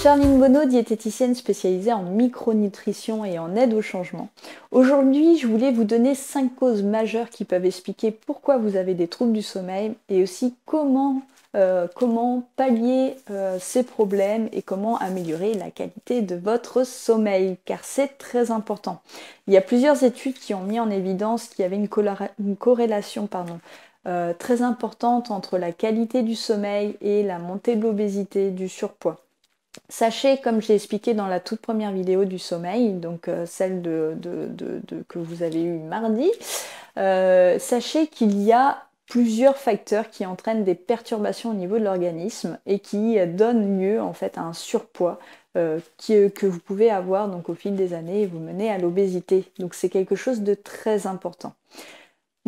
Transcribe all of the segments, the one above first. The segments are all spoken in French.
Charline Bonneau, diététicienne spécialisée en micronutrition et en aide au changement. Aujourd'hui, je voulais vous donner 5 causes majeures qui peuvent expliquer pourquoi vous avez des troubles du sommeil et aussi comment pallier ces problèmes et comment améliorer la qualité de votre sommeil, car c'est très important. Il y a plusieurs études qui ont mis en évidence qu'il y avait une corrélation très importante entre la qualité du sommeil et la montée de l'obésité, du surpoids. Sachez, comme j'ai expliqué dans la toute première vidéo du sommeil, donc celle que vous avez eue mardi, sachez qu'il y a plusieurs facteurs qui entraînent des perturbations au niveau de l'organisme et qui donnent lieu en fait à un surpoids que vous pouvez avoir donc au fil des années et vous mener à l'obésité. Donc c'est quelque chose de très important.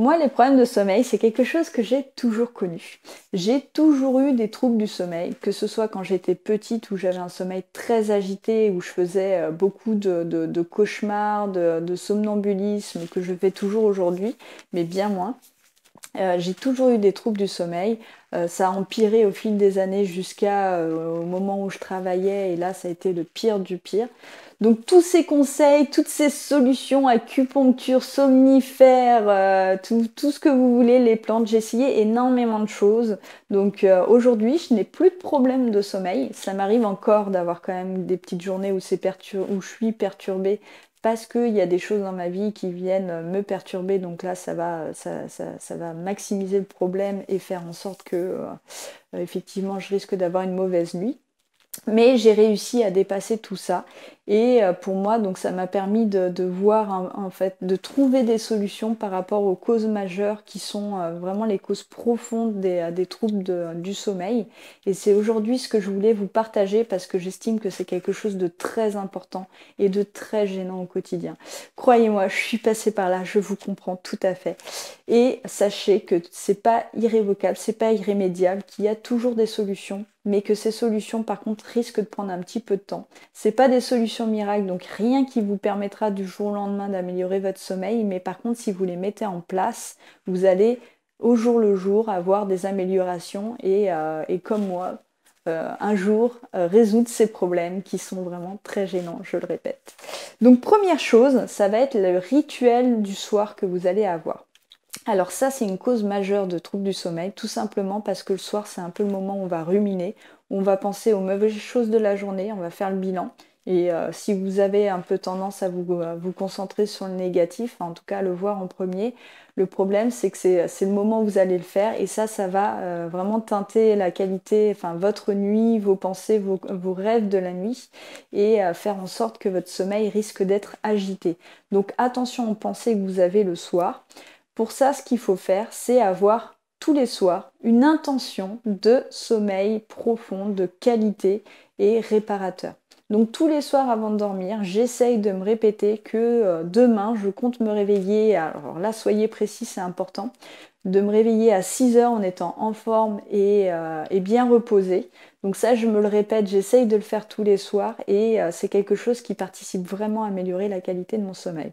Moi, les problèmes de sommeil, c'est quelque chose que j'ai toujours connu. J'ai toujours eu des troubles du sommeil, que ce soit quand j'étais petite où j'avais un sommeil très agité, où je faisais beaucoup de cauchemars, de somnambulisme, que je fais toujours aujourd'hui, mais bien moins. J'ai toujours eu des troubles du sommeil. Ça a empiré au fil des années jusqu'à au moment où je travaillais et là ça a été le pire du pire. Donc tous ces conseils, toutes ces solutions, acupuncture, somnifères, tout ce que vous voulez, les plantes, j'ai essayé énormément de choses. Donc aujourd'hui je n'ai plus de problème de sommeil. Ça m'arrive encore d'avoir quand même des petites journées où où je suis perturbée parce qu'il y a des choses dans ma vie qui viennent me perturber, donc là ça va maximiser le problème et faire en sorte que effectivement je risque d'avoir une mauvaise nuit. Mais j'ai réussi à dépasser tout ça et pour moi donc ça m'a permis de voir en fait de trouver des solutions par rapport aux causes majeures qui sont vraiment les causes profondes des troubles du sommeil, et c'est aujourd'hui ce que je voulais vous partager parce que j'estime que c'est quelque chose de très important et de très gênant au quotidien. Croyez-moi, je suis passée par là, je vous comprends tout à fait, et sachez que c'est pas irrévocable, c'est pas irrémédiable, qu'il y a toujours des solutions, mais que ces solutions par contre risquent de prendre un petit peu de temps. C'est pas des solutions miracles, donc rien qui vous permettra du jour au lendemain d'améliorer votre sommeil, mais par contre si vous les mettez en place, vous allez au jour le jour avoir des améliorations et comme moi, un jour résoudre ces problèmes qui sont vraiment très gênants, je le répète. Donc première chose, ça va être le rituel du soir que vous allez avoir. Alors ça, c'est une cause majeure de troubles du sommeil, tout simplement parce que le soir, c'est un peu le moment où on va ruminer, où on va penser aux mauvaises choses de la journée, on va faire le bilan. Et si vous avez un peu tendance à vous concentrer sur le négatif, en tout cas à le voir en premier, le problème c'est que c'est le moment où vous allez le faire et ça va vraiment teinter la qualité, enfin votre nuit, vos pensées, vos rêves de la nuit et faire en sorte que votre sommeil risque d'être agité. Donc attention aux pensées que vous avez le soir. Pour ça, ce qu'il faut faire, c'est avoir tous les soirs une intention de sommeil profond, de qualité et réparateur. Donc tous les soirs avant de dormir, j'essaye de me répéter que demain, je compte me réveiller, alors là, soyez précis, c'est important, de me réveiller à 6 heures en étant en forme et bien reposée. Donc ça, je me le répète, j'essaye de le faire tous les soirs et c'est quelque chose qui participe vraiment à améliorer la qualité de mon sommeil.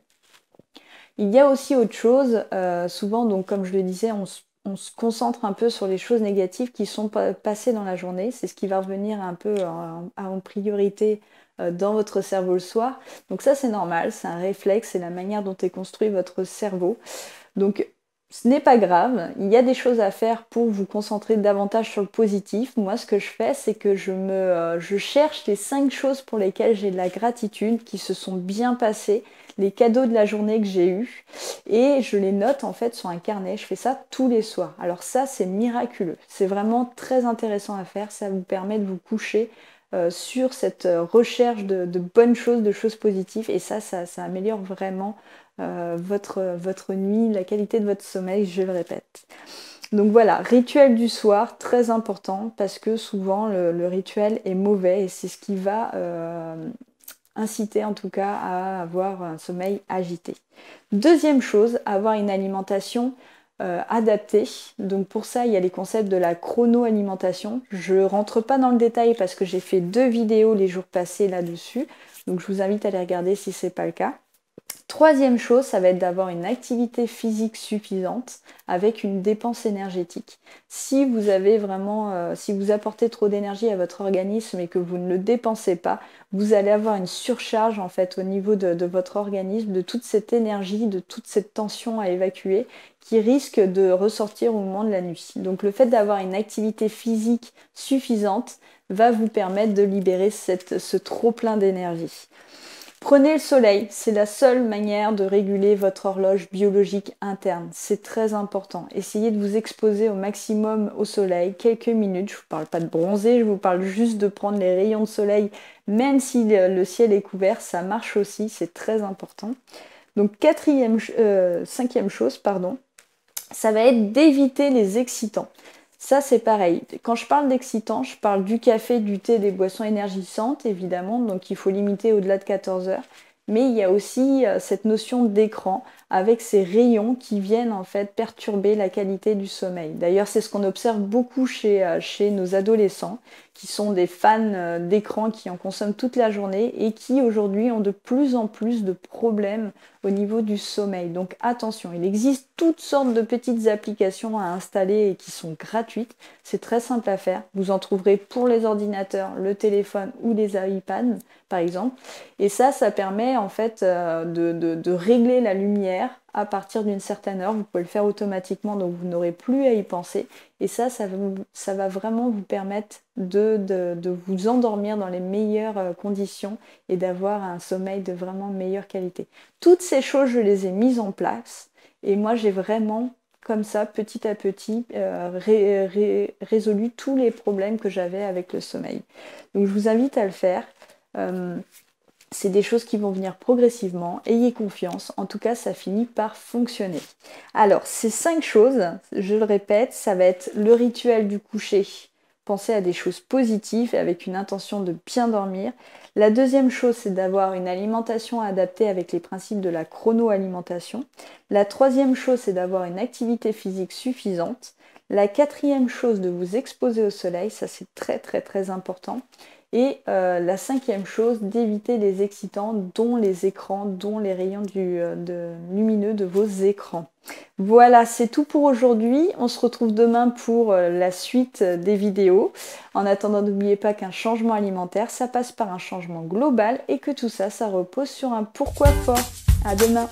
Il y a aussi autre chose, souvent, donc comme je le disais, on se concentre un peu sur les choses négatives qui sont passées dans la journée. C'est ce qui va revenir un peu en priorité dans votre cerveau le soir. Donc ça, c'est normal, c'est un réflexe, c'est la manière dont est construit votre cerveau. Donc ce n'est pas grave, il y a des choses à faire pour vous concentrer davantage sur le positif. Moi, ce que je fais, c'est que je cherche les 5 choses pour lesquelles j'ai de la gratitude, qui se sont bien passées, les cadeaux de la journée que j'ai eus, et je les note en fait sur un carnet. Je fais ça tous les soirs. Alors ça, c'est miraculeux. C'est vraiment très intéressant à faire. Ça vous permet de vous coucher sur cette recherche de bonnes choses, de choses positives, et ça améliore vraiment votre nuit, la qualité de votre sommeil, je le répète. Donc voilà, rituel du soir, très important, parce que souvent le rituel est mauvais et c'est ce qui va inciter en tout cas à avoir un sommeil agité. Deuxième chose, avoir une alimentation adaptée. Donc pour ça, il y a les concepts de la chrono-alimentation. Je rentre pas dans le détail parce que j'ai fait 2 vidéos les jours passés là-dessus. Donc je vous invite à les regarder si c'est pas le cas. Troisième chose, ça va être d'avoir une activité physique suffisante avec une dépense énergétique. Si vous avez vraiment, si vous apportez trop d'énergie à votre organisme et que vous ne le dépensez pas, vous allez avoir une surcharge en fait au niveau de votre organisme, de toute cette énergie, de toute cette tension à évacuer qui risque de ressortir au moment de la nuit. Donc le fait d'avoir une activité physique suffisante va vous permettre de libérer ce trop plein d'énergie. Prenez le soleil, c'est la seule manière de réguler votre horloge biologique interne. C'est très important. Essayez de vous exposer au maximum au soleil, quelques minutes. Je ne vous parle pas de bronzer, je vous parle juste de prendre les rayons de soleil, même si le ciel est couvert, ça marche aussi, c'est très important. Donc cinquième chose, ça va être d'éviter les excitants. Ça, c'est pareil. Quand je parle d'excitants, je parle du café, du thé, des boissons énergisantes, évidemment, donc il faut limiter au-delà de 14 heures. Mais il y a aussi cette notion d'écran avec ces rayons qui viennent en fait perturber la qualité du sommeil. D'ailleurs, c'est ce qu'on observe beaucoup chez nos adolescents qui sont des fans d'écran, qui en consomment toute la journée et qui aujourd'hui ont de plus en plus de problèmes au niveau du sommeil. Donc attention, il existe toutes sortes de petites applications à installer et qui sont gratuites. C'est très simple à faire. Vous en trouverez pour les ordinateurs, le téléphone ou les iPads par exemple. Et ça permet en fait de régler la lumière à partir d'une certaine heure. Vous pouvez le faire automatiquement, donc vous n'aurez plus à y penser. Et ça va vraiment vous permettre de vous endormir dans les meilleures conditions et d'avoir un sommeil de vraiment meilleure qualité. Toutes ces choses, je les ai mises en place et moi, j'ai vraiment, comme ça, petit à petit, résolu tous les problèmes que j'avais avec le sommeil. Donc, je vous invite à le faire. C'est des choses qui vont venir progressivement, ayez confiance, en tout cas ça finit par fonctionner. Alors ces 5 choses, je le répète, ça va être le rituel du coucher, pensez à des choses positives avec une intention de bien dormir. La deuxième chose, c'est d'avoir une alimentation adaptée avec les principes de la chronoalimentation. La troisième chose, c'est d'avoir une activité physique suffisante. La quatrième chose, de vous exposer au soleil, ça c'est très très très important. Et la cinquième chose, d'éviter les excitants, dont les écrans, dont les rayons lumineux de vos écrans. Voilà, c'est tout pour aujourd'hui. On se retrouve demain pour la suite des vidéos. En attendant, n'oubliez pas qu'un changement alimentaire, ça passe par un changement global et que tout ça, ça repose sur un pourquoi fort. À demain!